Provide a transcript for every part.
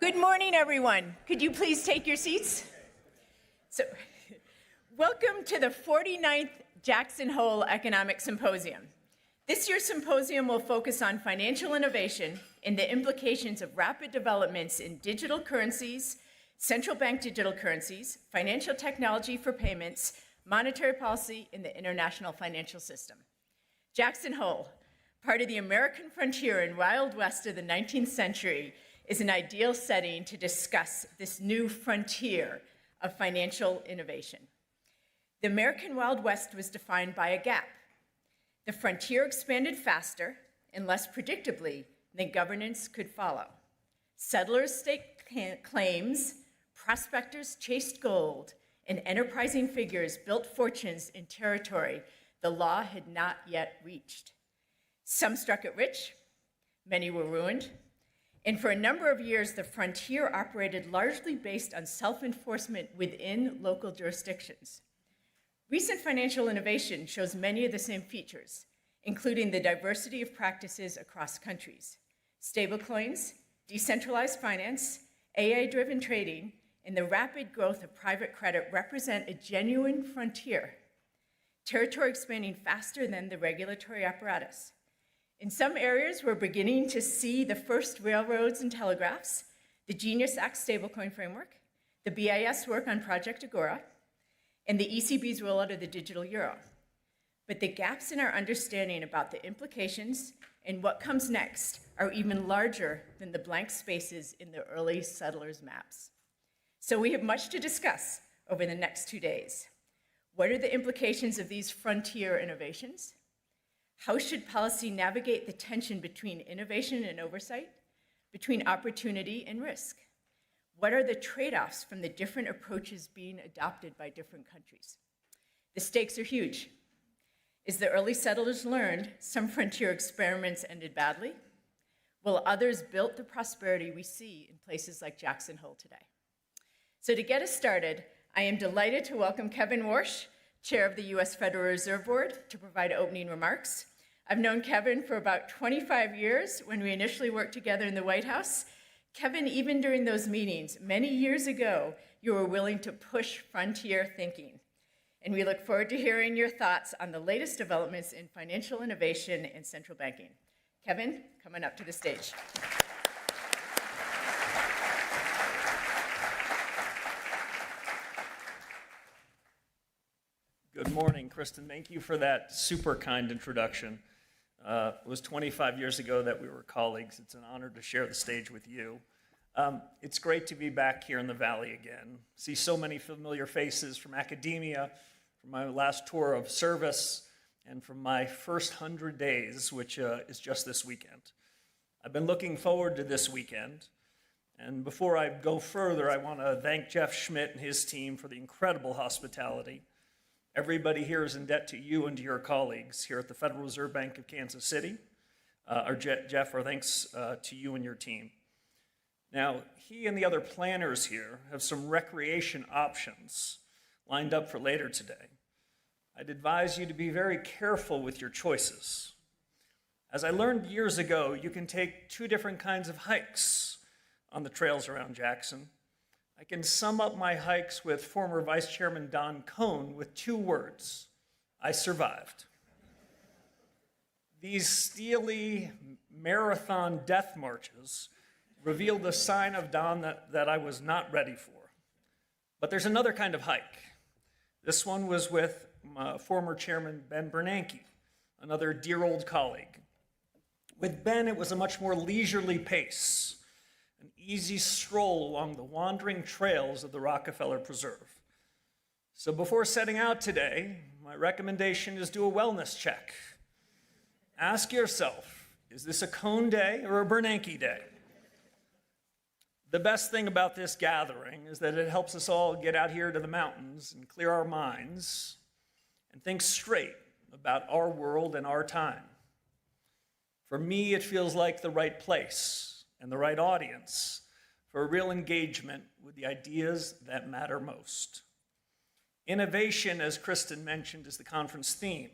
Good morning, everyone. Could you please take your seats? So, welcome to the 49th Jackson Hole Economic Symposium. This year's symposium will focus on financial innovation and the implications of rapid developments in digital currencies, central bank digital currencies, financial technology for payments, monetary policy, and the international financial system. Jackson Hole, part of the American frontier and Wild West of the 19th century, is an ideal setting to discuss this new frontier of financial innovation. The American Wild West was defined by a gap. The frontier expanded faster and less predictably than governance could follow. Settlers staked claims, prospectors chased gold, and enterprising figures built fortunes in territory the law had not yet reached. Some struck it rich, many were ruined, and for a number of years, the frontier operated largely based on self-enforcement within local jurisdictions. Recent financial innovation shows many of the same features, including the diversity of practices across countries. Stablecoins, decentralized finance, AI-driven trading, and the rapid growth of private credit represent a genuine frontier, territory expanding faster than the regulatory apparatus. In some areas, we're beginning to see the first railroads and telegraphs, the Genius Act stablecoin framework, the BIS work on Project Agora, and the ECB's rollout of the digital euro. But the gaps in our understanding about the implications and what comes next are even larger than the blank spaces in the early settlers' maps. So we have much to discuss over the next 2 days. What are the implications of these frontier innovations? How should policy navigate the tension between innovation and oversight, between opportunity and risk? What are the trade-offs from the different approaches being adopted by different countries? The stakes are huge. As the early settlers learned, some frontier experiments ended badly, while others built the prosperity we see in places like Jackson Hole today. So to get us started, I am delighted to welcome Kevin Warsh, Chair of the U.S. Federal Reserve Board, to provide opening remarks. I've known Kevin for about 25 years when we initially worked together in the White House. Kevin, even during those meetings, many years ago, you were willing to push frontier thinking. And we look forward to hearing your thoughts on the latest developments in financial innovation and central banking. Kevin, come on up to the stage. Good morning, Kristen. Thank you for that super kind introduction. It was 25 years ago that we were colleagues. It's an honor to share the stage with you. It's great to be back here in the Valley again. See so many familiar faces from academia, from my last tour of service, and from my first 100 days, which is just this weekend. I've been looking forward to this weekend. And before I go further, I want to thank Jeff Schmidt and his team for the incredible hospitality. Everybody here is in debt to you and to your colleagues here at the Federal Reserve Bank of Kansas City. Jeff, our thanks to you and your team. Now, he and the other planners here have some recreation options lined up for later today. I'd advise you to be very careful with your choices. As I learned years ago, you can take two different kinds of hikes on the trails around Jackson. I can sum up my hikes with former Vice Chairman Don Cohn with 2 words: I survived. These steely marathon death marches revealed a sign of Don that I was not ready for. But there's another kind of hike. This one was with former Chairman Ben Bernanke, another dear old colleague. With Ben, it was a much more leisurely pace, an easy stroll along the wandering trails of the Rockefeller Preserve. So before setting out today, my recommendation is do a wellness check. Ask yourself, is this a Cohn day or a Bernanke day? The best thing about this gathering is that it helps us all get out here to the mountains and clear our minds and think straight about our world and our time. For me, it feels like the right place and the right audience for a real engagement with the ideas that matter most. Innovation, as Kristen mentioned, is the conference theme.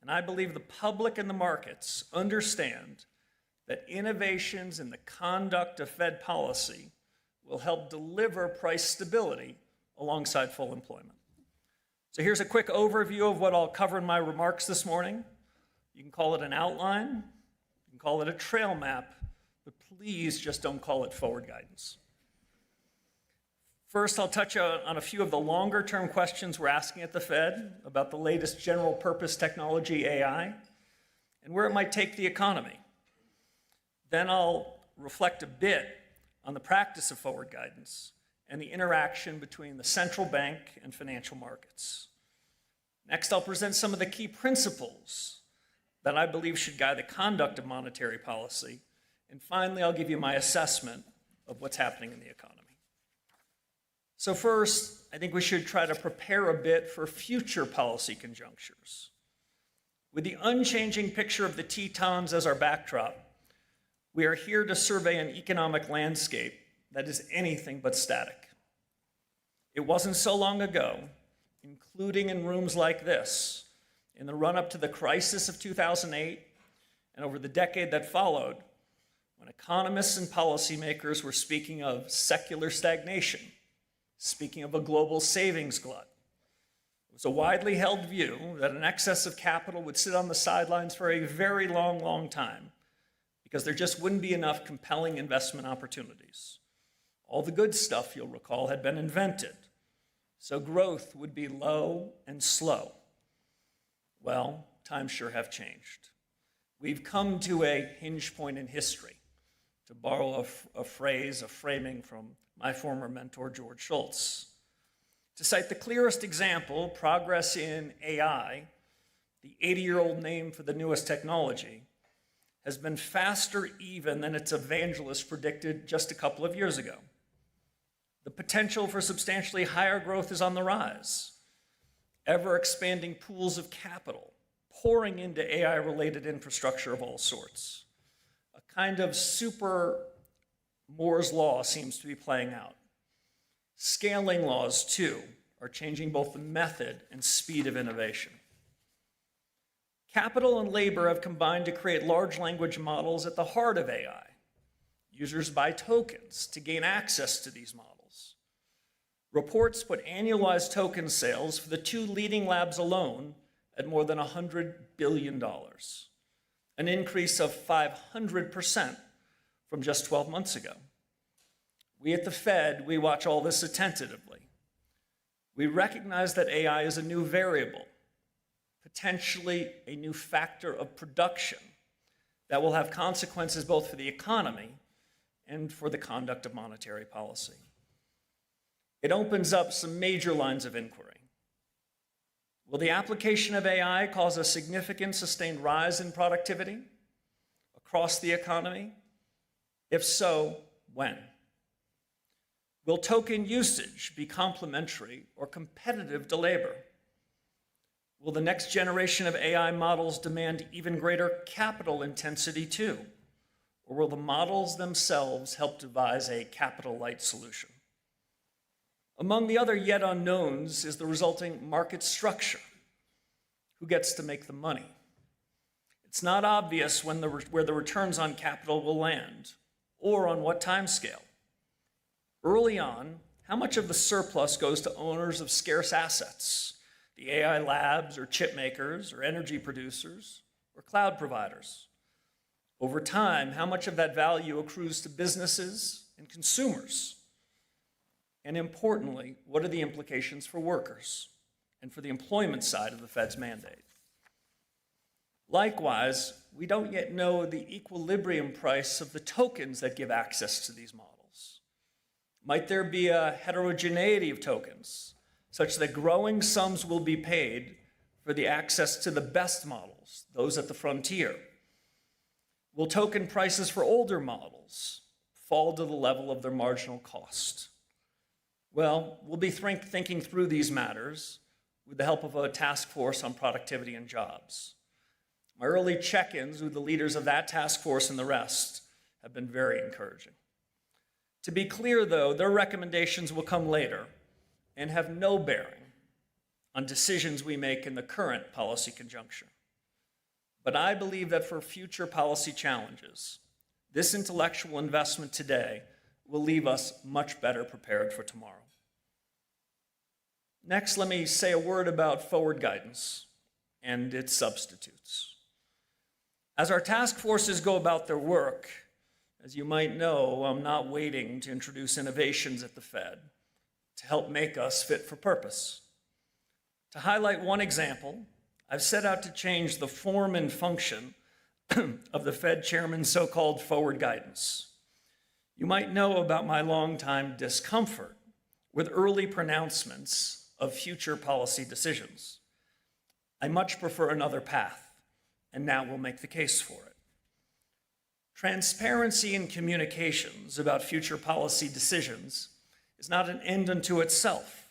And I believe the public and the markets understand that innovations in the conduct of Fed policy will help deliver price stability alongside full employment. So here's a quick overview of what I'll cover in my remarks this morning. You can call it an outline, you can call it a trail map, but please just don't call it forward guidance. First, I'll touch on a few of the longer-term questions we're asking at the Fed about the latest general-purpose technology, AI, and where it might take the economy. Then I'll reflect a bit on the practice of forward guidance and the interaction between the central bank and financial markets. Next, I'll present some of the key principles that I believe should guide the conduct of monetary policy. And finally, I'll give you my assessment of what's happening in the economy. So first, I think we should try to prepare a bit for future policy conjunctures. With the unchanging picture of the Tetons as our backdrop, we are here to survey an economic landscape that is anything but static. It wasn't so long ago, including in rooms like this, in the run-up to the crisis of 2008 and over the decade that followed, when economists and policymakers were speaking of secular stagnation, speaking of a global savings glut. It was a widely held view that an excess of capital would sit on the sidelines for a very long time because there just wouldn't be enough compelling investment opportunities. All the good stuff, you'll recall, had been invented, so growth would be low and slow. Well, times sure have changed. We've come to a hinge point in history, to borrow a phrase, a framing from my former mentor, George Shultz. To cite the clearest example, progress in AI, the 80-year-old name for the newest technology, has been faster even than its evangelists predicted just a couple of years ago. The potential for substantially higher growth is on the rise. Ever-expanding pools of capital pouring into AI-related infrastructure of all sorts. A kind of super Moore's law seems to be playing out. Scaling laws, too, are changing both the method and speed of innovation. Capital and labor have combined to create large language models at the heart of AI. Users buy tokens to gain access to these models. Reports put annualized token sales for the two leading labs alone at more than $100 billion, an increase of 500% from just 12 months ago. We at the Fed, we watch all this attentively. We recognize that AI is a new variable, potentially a new factor of production that will have consequences both for the economy and for the conduct of monetary policy. It opens up some major lines of inquiry. Will the application of AI cause a significant sustained rise in productivity across the economy? If so, when? Will token usage be complementary or competitive to labor? Will the next generation of AI models demand even greater capital intensity too? Or will the models themselves help devise a capital-light solution? Among the other yet unknowns is the resulting market structure. Who gets to make the money? It's not obvious where the returns on capital will land, or on what time scale. Early on, how much of the surplus goes to owners of scarce assets, the AI labs or chip makers or energy producers or cloud providers? Over time, how much of that value accrues to businesses and consumers? And importantly, what are the implications for workers and for the employment side of the Fed's mandate? Likewise, we don't yet know the equilibrium price of the tokens that give access to these models. Might there be a heterogeneity of tokens, such that growing sums will be paid for the access to the best models, those at the frontier? Will token prices for older models fall to the level of their marginal cost? Well, we'll be thinking through these matters with the help of a task force on productivity and jobs. My early check-ins with the leaders of that task force and the rest have been very encouraging. To be clear, though, their recommendations will come later and have no bearing on decisions we make in the current policy conjuncture. But I believe that for future policy challenges, this intellectual investment today will leave us much better prepared for tomorrow. Next, let me say a word about forward guidance and its substitutes. As our task forces go about their work, as you might know, I'm not waiting to introduce innovations at the Fed to help make us fit for purpose. To highlight one example, I've set out to change the form and function of the Fed chairman's so-called forward guidance. You might know about my longtime discomfort with early pronouncements of future policy decisions. I much prefer another path, and now we'll make the case for it. Transparency in communications about future policy decisions is not an end unto itself.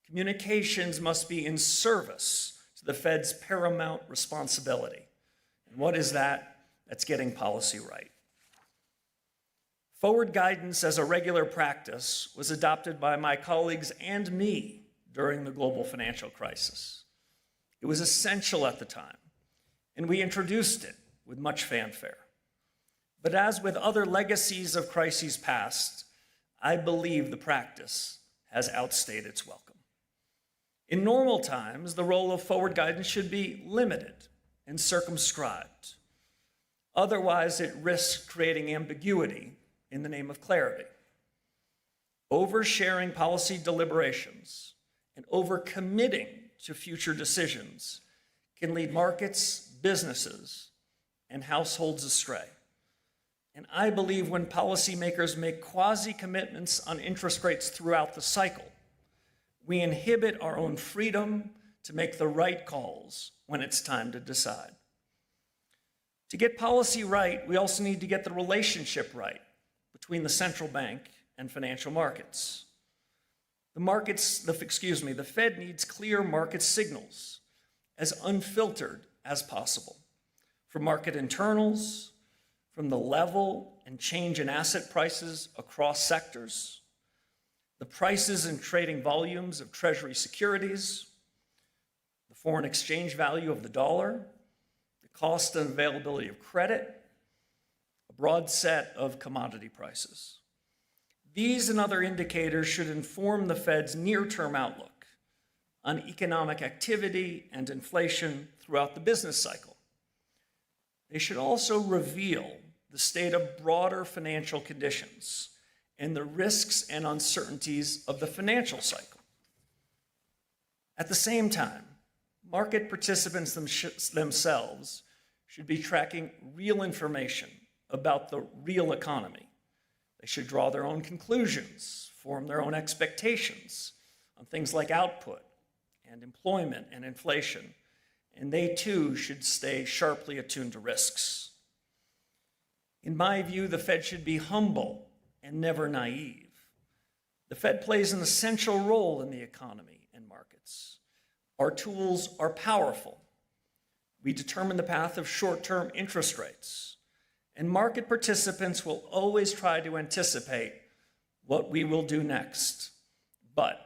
Communications must be in service to the Fed's paramount responsibility. And what is that? That's getting policy right. Forward guidance as a regular practice was adopted by my colleagues and me during the global financial crisis. It was essential at the time, and we introduced it with much fanfare. But as with other legacies of crises past, I believe the practice has outstayed its welcome. In normal times, the role of forward guidance should be limited and circumscribed. Otherwise, it risks creating ambiguity in the name of clarity. Oversharing policy deliberations and overcommitting to future decisions can lead markets, businesses, and households astray. And I believe when policymakers make quasi-commitments on interest rates throughout the cycle, we inhibit our own freedom to make the right calls when it's time to decide. To get policy right, we also need to get the relationship right between the central bank and financial markets. The Fed needs clear market signals, as unfiltered as possible, from market internals, from the level and change in asset prices across sectors, the prices and trading volumes of Treasury securities, the foreign exchange value of the dollar, the cost and availability of credit, a broad set of commodity prices. These and other indicators should inform the Fed's near-term outlook on economic activity and inflation throughout the business cycle. They should also reveal the state of broader financial conditions and the risks and uncertainties of the financial cycle. At the same time, market participants themselves should be tracking real information about the real economy. They should draw their own conclusions, form their own expectations on things like output and employment and inflation, and they too should stay sharply attuned to risks. In my view, the Fed should be humble and never naive. The Fed plays an essential role in the economy and markets. Our tools are powerful. We determine the path of short-term interest rates, and market participants will always try to anticipate what we will do next. But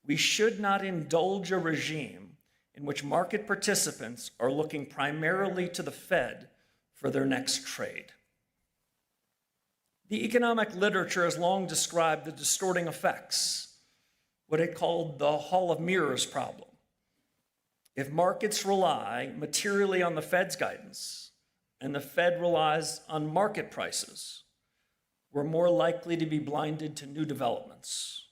we should not indulge a regime in which market participants are looking primarily to the Fed for their next trade. The economic literature has long described the distorting effects, what it called the Hall of Mirrors problem. If markets rely materially on the Fed's guidance and the Fed relies on market prices, we're more likely to be blinded to new developments,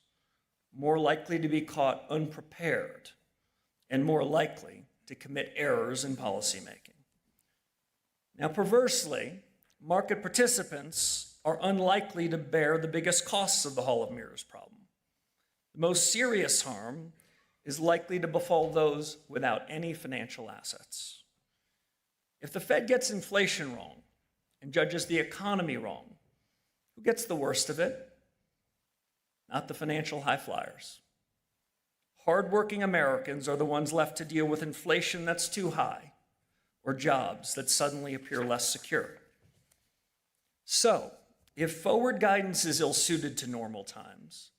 more likely to be caught unprepared, and more likely to commit errors in policymaking. Now, perversely, market participants are unlikely to bear the biggest costs of the Hall of Mirrors problem. The most serious harm is likely to befall those without any financial assets. If the Fed gets inflation wrong and judges the economy wrong, who gets the worst of it? Not the financial high flyers. Hardworking Americans are the ones left to deal with inflation that's too high or jobs that suddenly appear less secure. So, if forward guidance is ill-suited to normal times,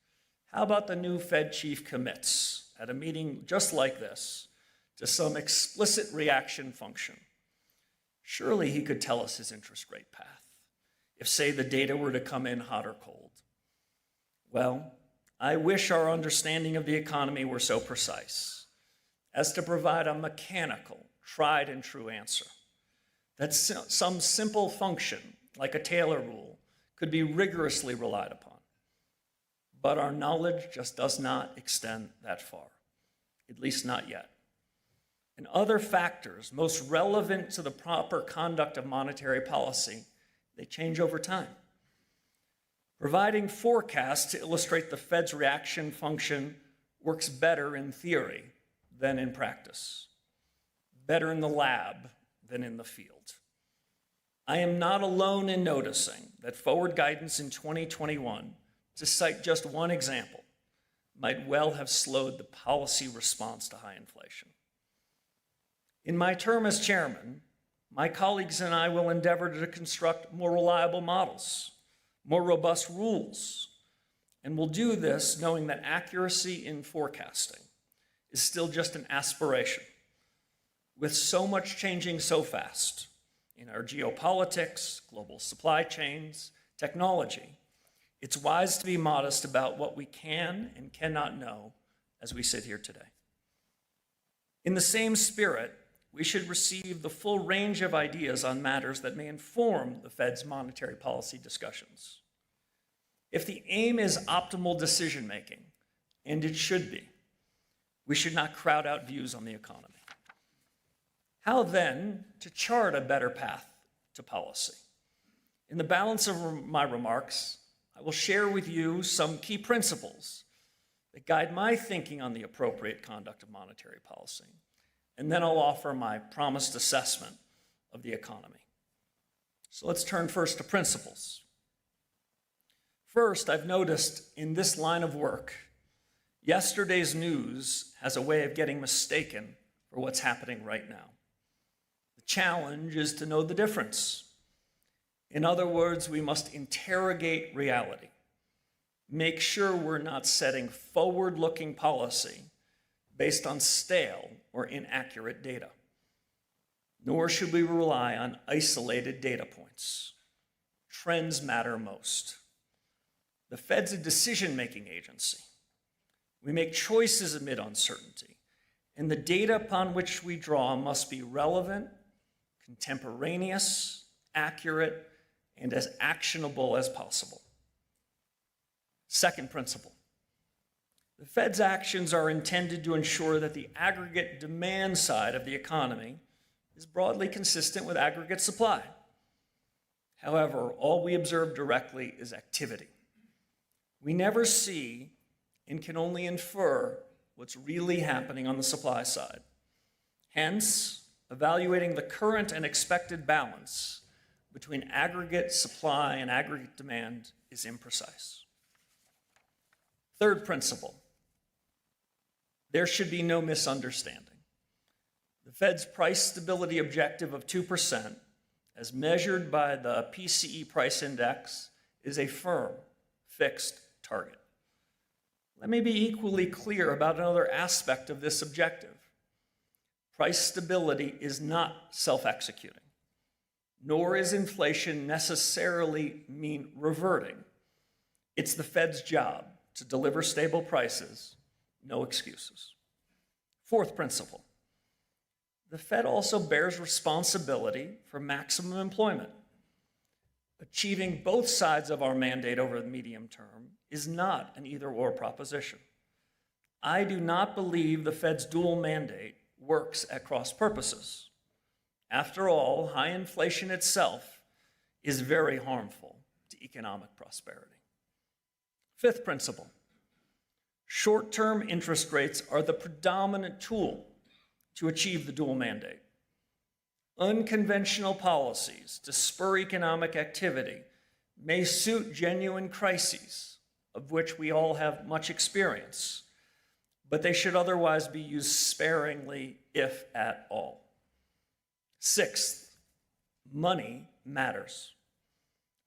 how about the new Fed chief commits at a meeting just like this to some explicit reaction function? Surely he could tell us his interest rate path. if, say, the data were to come in hot or cold? Well, I wish our understanding of the economy were so precise as to provide a mechanical, tried and true answer, that some simple function, like a Taylor rule, could be rigorously relied upon. But our knowledge just does not extend that far, at least not yet. And other factors most relevant to the proper conduct of monetary policy, they change over time. Providing forecasts to illustrate the Fed's reaction function works better in theory than in practice, better in the lab than in the field. I am not alone in noticing that forward guidance in 2021, to cite just one example, might well have slowed the policy response to high inflation. In my term as chairman, my colleagues and I will endeavor to construct more reliable models, more robust rules, and we'll do this knowing that accuracy in forecasting is still just an aspiration. With so much changing so fast in our geopolitics, global supply chains, technology, it's wise to be modest about what we can and cannot know as we sit here today. In the same spirit, we should receive the full range of ideas on matters that may inform the Fed's monetary policy discussions. If the aim is optimal decision-making, and it should be, we should not crowd out views on the economy. How then to chart a better path to policy? In the balance of my remarks, I will share with you some key principles that guide my thinking on the appropriate conduct of monetary policy. And then I'll offer my promised assessment of the economy. So let's turn first to principles. First, I've noticed in this line of work, yesterday's news has a way of getting mistaken for what's happening right now. The challenge is to know the difference. In other words, we must interrogate reality, make sure we're not setting forward-looking policy based on stale or inaccurate data. Nor should we rely on isolated data points. Trends matter most. The Fed's a decision-making agency. We make choices amid uncertainty, and the data upon which we draw must be relevant, contemporaneous, accurate, and as actionable as possible. Second principle. The Fed's actions are intended to ensure that the aggregate demand side of the economy is broadly consistent with aggregate supply. However, all we observe directly is activity. We never see and can only infer what's really happening on the supply side. Hence, evaluating the current and expected balance between aggregate supply and aggregate demand is imprecise. Third principle. There should be no misunderstanding. The Fed's price stability objective of 2%, as measured by the PCE price index, is a firm, fixed target. Let me be equally clear about another aspect of this objective. Price stability is not self-executing, nor is inflation necessarily mean reverting. It's the Fed's job to deliver stable prices, no excuses. Fourth principle, the Fed also bears responsibility for maximum employment. Achieving both sides of our mandate over the medium term is not an either-or proposition. I do not believe the Fed's dual mandate works at cross purposes. After all, high inflation itself is very harmful to economic prosperity. Fifth principle, short-term interest rates are the predominant tool to achieve the dual mandate. Unconventional policies to spur economic activity may suit genuine crises, of which we all have much experience, but they should otherwise be used sparingly, if at all. Sixth, money matters.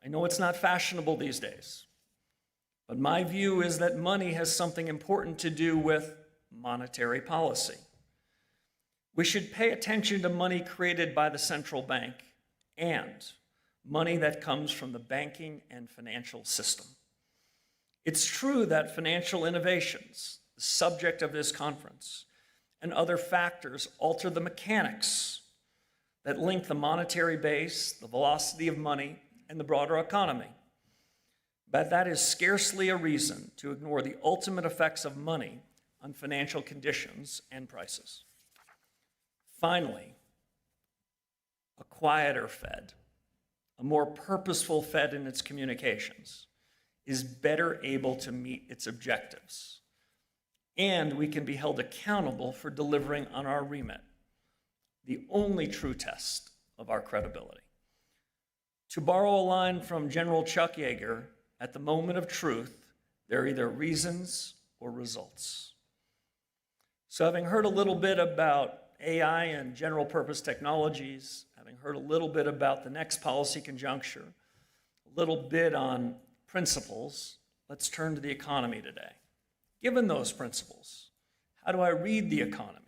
I know it's not fashionable these days, but my view is that money has something important to do with monetary policy. We should pay attention to money created by the central bank and money that comes from the banking and financial system. It's true that financial innovations, the subject of this conference, and other factors alter the mechanics that link the monetary base, the velocity of money, and the broader economy. But that is scarcely a reason to ignore the ultimate effects of money on financial conditions and prices. Finally, a quieter Fed, a more purposeful Fed in its communications, is better able to meet its objectives. And we can be held accountable for delivering on our remit, the only true test of our credibility. To borrow a line from General Chuck Yeager, at the moment of truth, there are either reasons or results. So having heard a little bit about AI and general purpose technologies, having heard a little bit about the next policy conjuncture, a little bit on principles, let's turn to the economy today. Given those principles, how do I read the economy?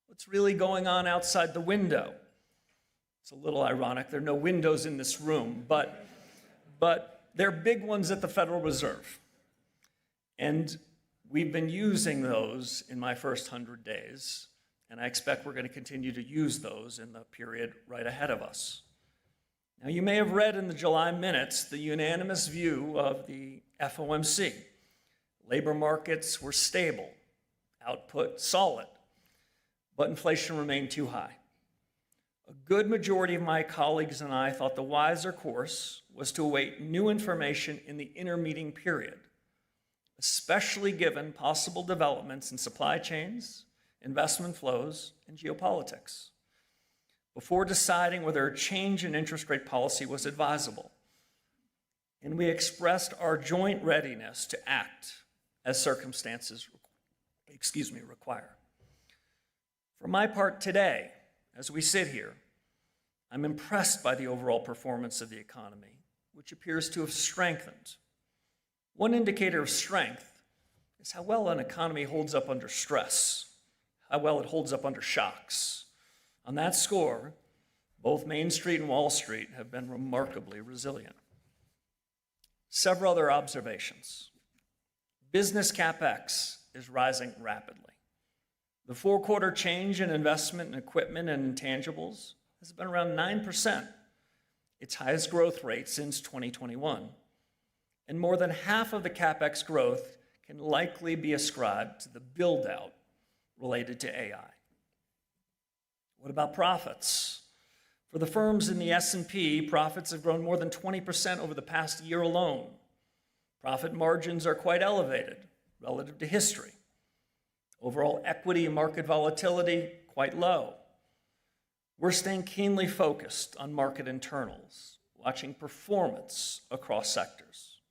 What's really going on outside the window? It's a little ironic, there are no windows in this room, but there are big ones at the Federal Reserve. And we've been using those in my first 100 days, and I expect we're going to continue to use those in the period right ahead of us. Now, you may have read in the July minutes the unanimous view of the FOMC. Labor markets were stable, output solid, but inflation remained too high. A good majority of my colleagues and I thought the wiser course was to await new information in the intermeeting period, especially given possible developments in supply chains, investment flows, and geopolitics, before deciding whether a change in interest rate policy was advisable. And we expressed our joint readiness to act as circumstances require. For my part today, as we sit here, I'm impressed by the overall performance of the economy, which appears to have strengthened. One indicator of strength is how well an economy holds up under stress, how well it holds up under shocks. On that score, both Main Street and Wall Street have been remarkably resilient. Several other observations. Business CapEx is rising rapidly. The four-quarter change in investment in equipment and intangibles has been around 9%, its highest growth rate since 2021. And more than half of the CapEx growth can likely be ascribed to the build-out related to AI. What about profits? For the firms in the S&P, profits have grown more than 20% over the past year alone. Profit margins are quite elevated relative to history. Overall equity and market volatility, quite low. We're staying keenly focused on market internals, watching performance across sectors.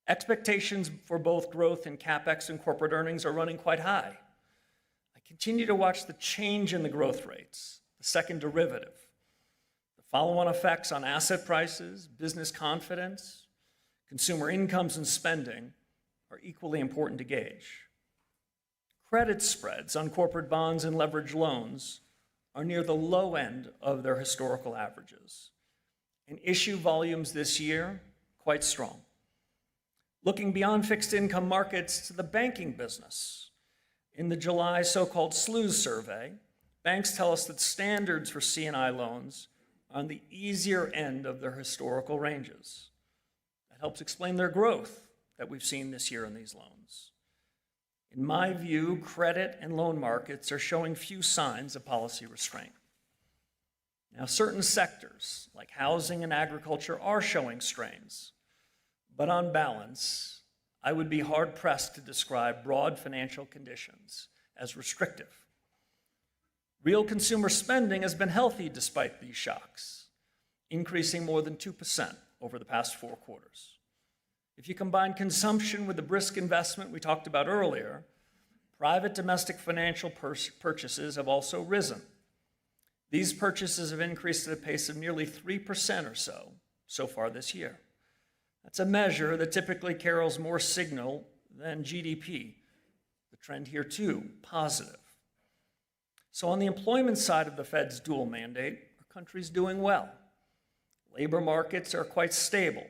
Expectations for both growth in CapEx and corporate earnings are running quite high. I continue to watch the change in the growth rates, the second derivative. The follow-on effects on asset prices, business confidence, consumer incomes and spending are equally important to gauge. Credit spreads on corporate bonds and leveraged loans are near the low end of their historical averages, and issue volumes this year quite strong. Looking beyond fixed income markets to the banking business, in the July so-called SLOOS survey, banks tell us that standards for C&I loans are on the easier end of their historical ranges. That helps explain their growth that we've seen this year in these loans. In my view, credit and loan markets are showing few signs of policy restraint. Now, certain sectors, like housing and agriculture, are showing strains. But on balance, I would be hard-pressed to describe broad financial conditions as restrictive. Real consumer spending has been healthy despite these shocks, increasing more than 2% over the past 4 quarters. If you combine consumption with the brisk investment we talked about earlier, private domestic financial purchases have also risen. These purchases have increased at a pace of nearly 3% or so far this year. That's a measure that typically carries more signal than GDP. The trend here, too, positive. So on the employment side of the Fed's dual mandate, our country's doing well. Labor markets are quite stable.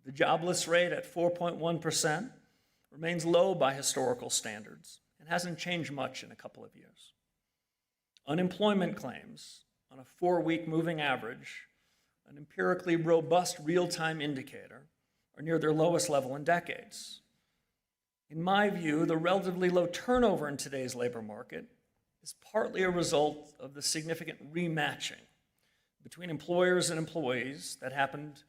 The jobless rate at 4.1% remains low by historical standards and hasn't changed much in a couple of years. Unemployment claims on a 4-week moving average, an empirically robust real-time indicator, are near their lowest level in decades. In my view, the relatively low turnover in today's labor market is partly a result of the significant rematching between employers and employees that happened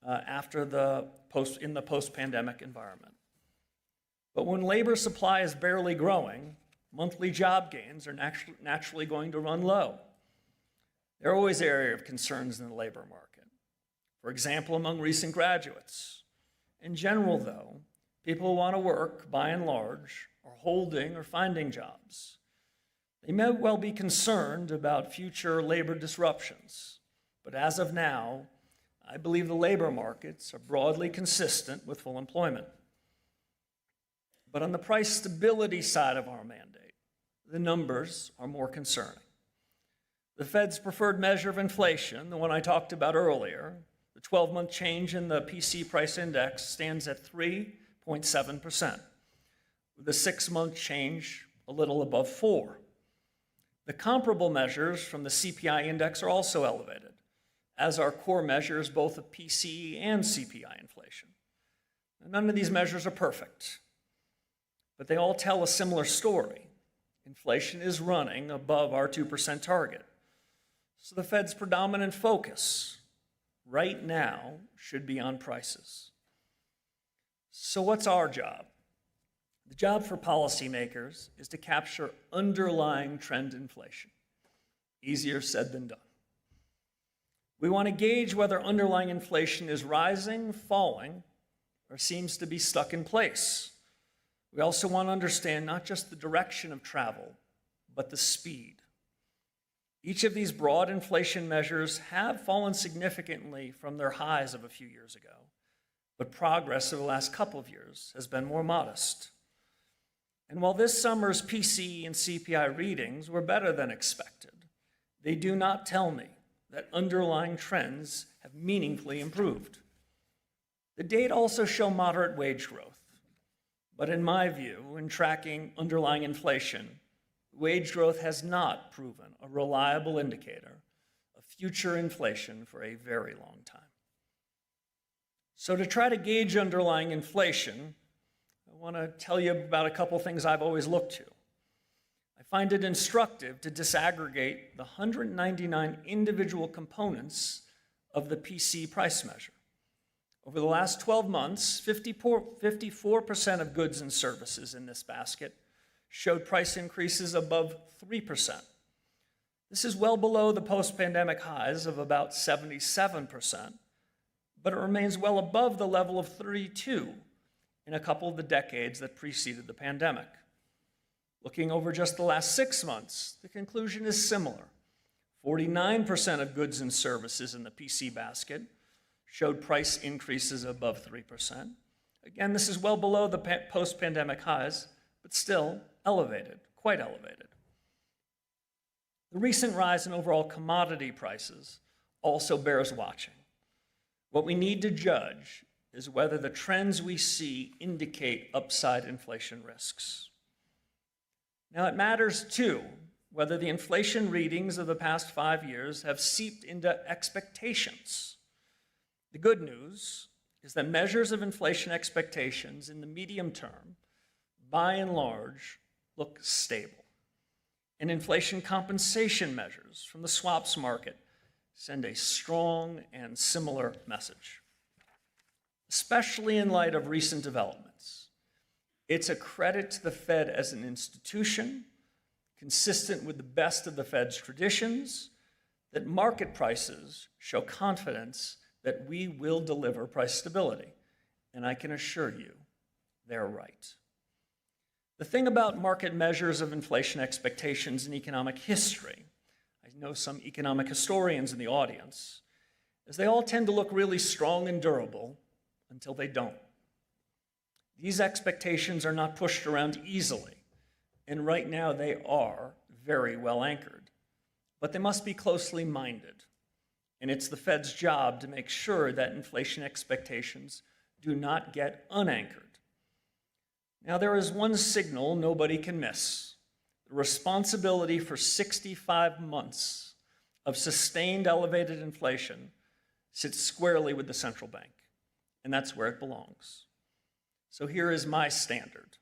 in the post-pandemic environment. But when labor supply is barely growing, monthly job gains are naturally going to run low. There are always areas of concerns in the labor market. For example, among recent graduates. In general, though, people who want to work, by and large, are holding or finding jobs. They may well be concerned about future labor disruptions, but as of now, I believe the labor markets are broadly consistent with full employment. But on the price stability side of our mandate, the numbers are more concerning. The Fed's preferred measure of inflation, the one I talked about earlier, the 12-month change in the PC price index stands at 3.7%, with the 6-month change a little above 4%. The comparable measures from the CPI index are also elevated, as are core measures both of PCE and CPI inflation. And none of these measures are perfect, but they all tell a similar story. Inflation is running above our 2% target. So the Fed's predominant focus right now should be on prices. So what's our job? The job for policymakers is to capture underlying trend inflation. Easier said than done. We want to gauge whether underlying inflation is rising, falling, or seems to be stuck in place. We also want to understand not just the direction of travel, but the speed. Each of these broad inflation measures have fallen significantly from their highs of a few years ago, but progress over the last couple of years has been more modest. And while this summer's PCE and CPI readings were better than expected, they do not tell me that underlying trends have meaningfully improved. The data also show moderate wage growth, but in my view, in tracking underlying inflation, wage growth has not proven a reliable indicator of future inflation for a very long time. So to try to gauge underlying inflation, I want to tell you about a couple things I've always looked to. I find it instructive to disaggregate the 199 individual components of the PC price measure. Over the last 12 months, 54% of goods and services in this basket showed price increases above 3%. This is well below the post-pandemic highs of about 77%, but it remains well above the level of 32% in a couple of the decades that preceded the pandemic. Looking over just the last 6 months, the conclusion is similar. 49% of goods and services in the PC basket showed price increases above 3%. Again, this is well below the post-pandemic highs, but still elevated, quite elevated. The recent rise in overall commodity prices also bears watching. What we need to judge is whether the trends we see indicate upside inflation risks. Now, it matters, too, whether the inflation readings of the past 5 years have seeped into expectations. The good news is that measures of inflation expectations in the medium term, by and large, look stable. And inflation compensation measures from the swaps market send a strong and similar message. Especially in light of recent developments, it's a credit to the Fed as an institution, consistent with the best of the Fed's traditions, that market prices show confidence that we will deliver price stability. And I can assure you, they're right. The thing about market measures of inflation expectations in economic history, I know some economic historians in the audience, is they all tend to look really strong and durable until they don't. These expectations are not pushed around easily, and right now they are very well anchored, but they must be closely minded. and it's the Fed's job to make sure that inflation expectations do not get unanchored. Now, there is one signal nobody can miss. The responsibility for 65 months of sustained elevated inflation sits squarely with the central bank, and that's where it belongs. So here is my standard.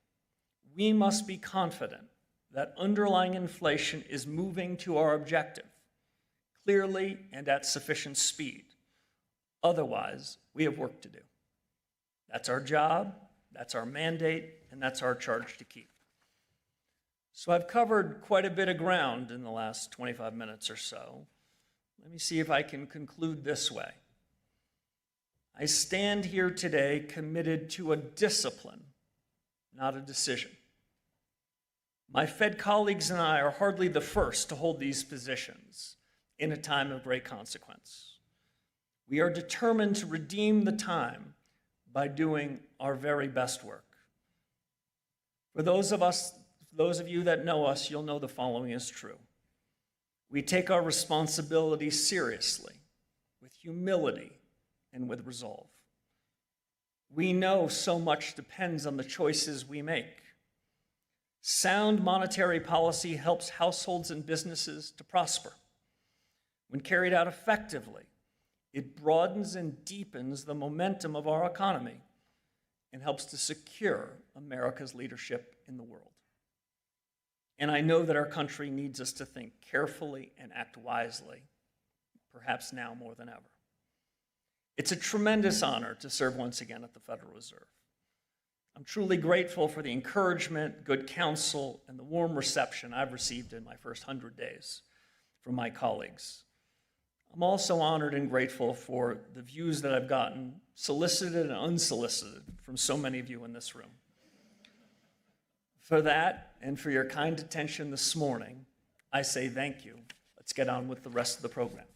We must be confident that underlying inflation is moving to our objective, clearly and at sufficient speed. Otherwise, we have work to do. That's our job, that's our mandate, and that's our charge to keep. So I've covered quite a bit of ground in the last 25 minutes or so. Let me see if I can conclude this way. I stand here today committed to a discipline, not a decision. My Fed colleagues and I are hardly the first to hold these positions in a time of great consequence. We are determined to redeem the time by doing our very best work. For those of you that know us, you'll know the following is true. We take our responsibility seriously, with humility and with resolve. We know so much depends on the choices we make. Sound monetary policy helps households and businesses to prosper. When carried out effectively, it broadens and deepens the momentum of our economy and helps to secure America's leadership in the world. And I know that our country needs us to think carefully and act wisely, perhaps now more than ever. It's a tremendous honor to serve once again at the Federal Reserve. I'm truly grateful for the encouragement, good counsel, and the warm reception I've received in my first 100 days from my colleagues. I'm also honored and grateful for the views that I've gotten, solicited and unsolicited, from so many of you in this room. For that, and for your kind attention this morning, I say thank you. Let's get on with the rest of the program.